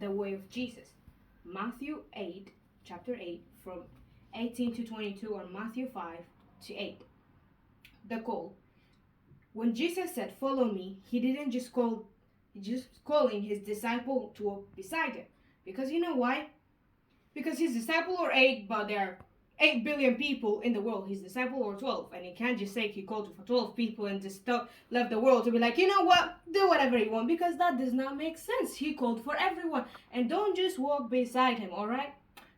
the way of Jesus. Matthew 8, chapter 8, from 18 to 22, or Matthew 5 to 8. The call. When Jesus said, "Follow me," he didn't just calling his disciple to walk beside him. Because you know why? Because his disciple are 8, but there are 8 billion people in the world. His disciple are 12, and he can't just say he called for 12 people and just left the world to be like, you know what, do whatever you want, because that does not make sense. He called for everyone, and don't just walk beside him, all right?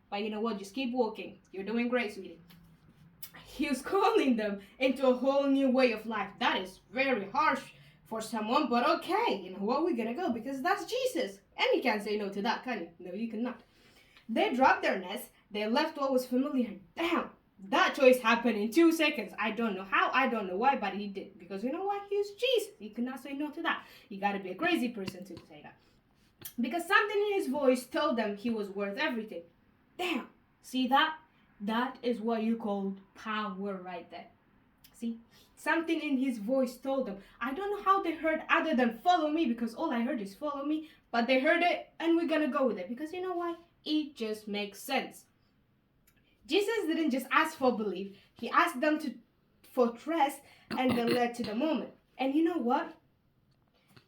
But you know what, just keep walking. You're doing great, sweetie. He was calling them into a whole new way of life. That is very harsh for someone, but okay, you know what, we're gonna go because that's Jesus, and you can't say no to that, can you? No, you cannot. They dropped their nets. They left what was familiar. Damn, that choice happened in 2 seconds. I don't know how, I don't know why, but he did. Because you know what? He's Jesus. He cannot say no to that. You gotta be a crazy person to say that. Because something in his voice told them he was worth everything. Damn, see that? That is what you call power right there. See? Something in his voice told them. I don't know how they heard other than follow me, because all I heard is follow me. But they heard it, and we're gonna go with it. Because you know why? It just makes sense. Jesus didn't just ask for belief. He asked them for trust, and then led to the moment. And you know what?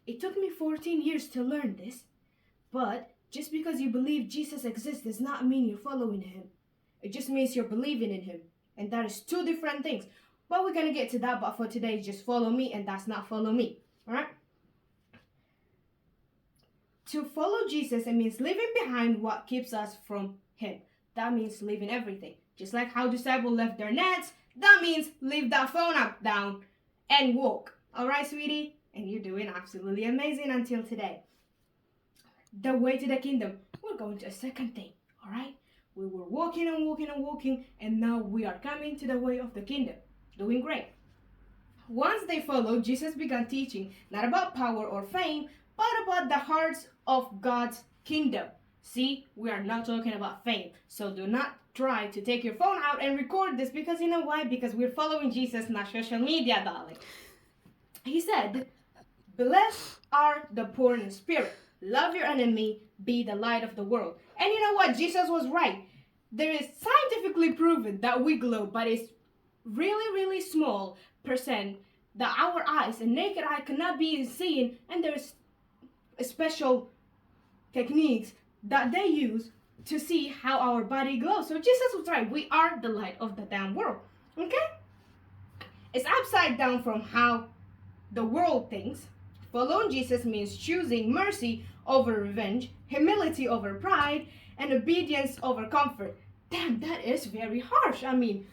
It took me 14 years to learn this. But just because you believe Jesus exists does not mean you're following him. It just means you're believing in him. And that is 2 different things. But we're going to get to that. But for today, just follow me, and that's not follow me. Alright? To follow Jesus, it means leaving behind what keeps us from him. That means leaving everything. Just like how disciples left their nets, that means leave that phone up down and walk. Alright, sweetie? And you're doing absolutely amazing until today. The way to the kingdom. We're going to a second thing. Alright? We were walking and walking and walking, and now we are coming to the way of the kingdom. Doing great. Once they followed, Jesus began teaching not about power or fame, but about the hearts of God's kingdom. See, we are not talking about fame. So do not try to take your phone out and record this, because you know why? Because we're following Jesus, not social media, darling. He said, "Blessed are the poor in spirit. Love your enemy. Be the light of the world." And you know what? Jesus was right. There is scientifically proven that we glow, but it's really, really small percent that our eyes and naked eye cannot be seen, and there's special techniques that they use to see how our body glows. So Jesus was right. We are the light of the damn world. Okay? It's upside down from how the world thinks. Following Jesus means choosing mercy over revenge, humility over pride, and obedience over comfort. Damn, that is very harsh. I mean,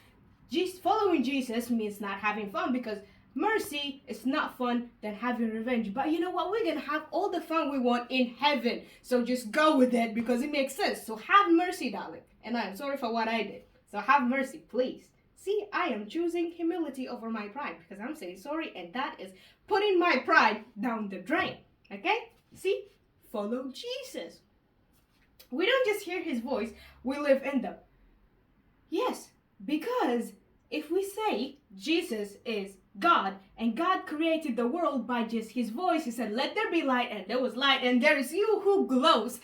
following Jesus means not having fun, because mercy is not fun than having revenge. But you know what? We're going to have all the fun we want in heaven. So just go with it, because it makes sense. So have mercy, darling. And I'm sorry for what I did. So have mercy, please. See, I am choosing humility over my pride, because I'm saying sorry, and that is putting my pride down the drain. Okay? See? Follow Jesus. We don't just hear his voice, we live in them. Yes, because if we say Jesus is God, and God created the world by just his voice, he said, "Let there be light," and there was light, and there is you who glows.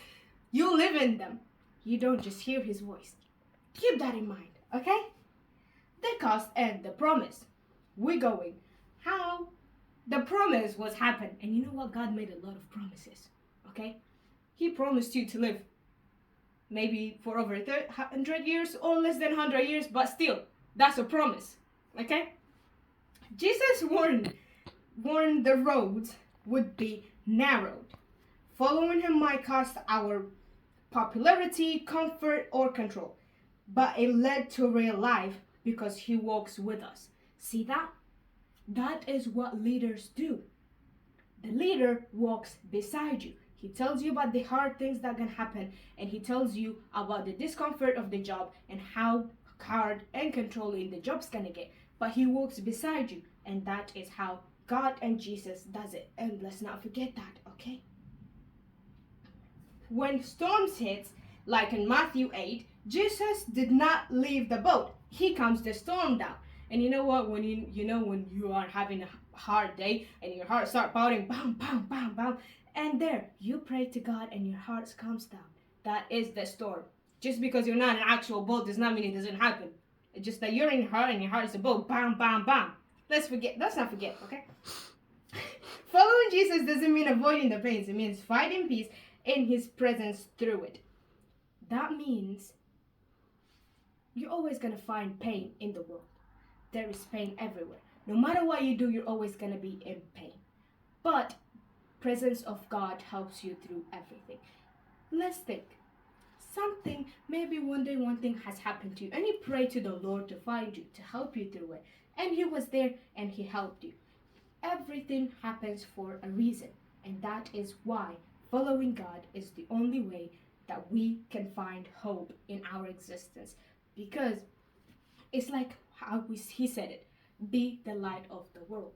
You live in them. You don't just hear his voice. Keep that in mind, okay? The cost and the promise. We're going how the promise was happened. And you know what? God made a lot of promises, okay? He promised you to live maybe for over 100 years or less than 100 years, but still, that's a promise, okay? Jesus warned the roads would be narrowed. Following him might cost our popularity, comfort, or control, but it led to real life because he walks with us. See that? That is what leaders do. The leader walks beside you. He tells you about the hard things that can happen, and he tells you about the discomfort of the job and how hard and controlling the job's gonna get. But he walks beside you, and that is how God and Jesus does it. And let's not forget that, okay? When storms hit, like in Matthew 8, Jesus did not leave the boat. He calms the storm down. And you know what? When you are having a hard day and your heart starts pounding, bam, bam, bam, bam, And there, you pray to God and your heart calms down. That is the storm. Just because you're not an actual boat does not mean it doesn't happen. It's just that you're in your heart and your heart is a boat. Bam, bam, bam. Let's not forget, okay? Following Jesus doesn't mean avoiding the pains. It means finding peace in his presence through it. That means you're always going to find pain in the world. There is pain everywhere. No matter what you do, you're always going to be in pain. But presence of God helps you through everything. Let's think. Maybe one day one thing has happened to you and you pray to the Lord to find you, to help you through it. And he was there and he helped you. Everything happens for a reason. And that is why following God is the only way that we can find hope in our existence. Because it's like how he said it, be the light of the world.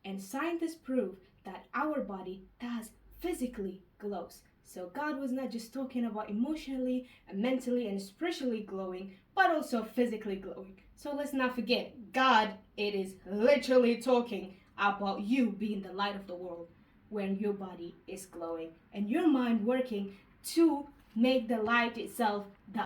And scientists prove that our body does physically glows. So God was not just talking about emotionally and mentally and spiritually glowing, but also physically glowing. So let's not forget, God, it is literally talking about you being the light of the world when your body is glowing and your mind working to make the light itself the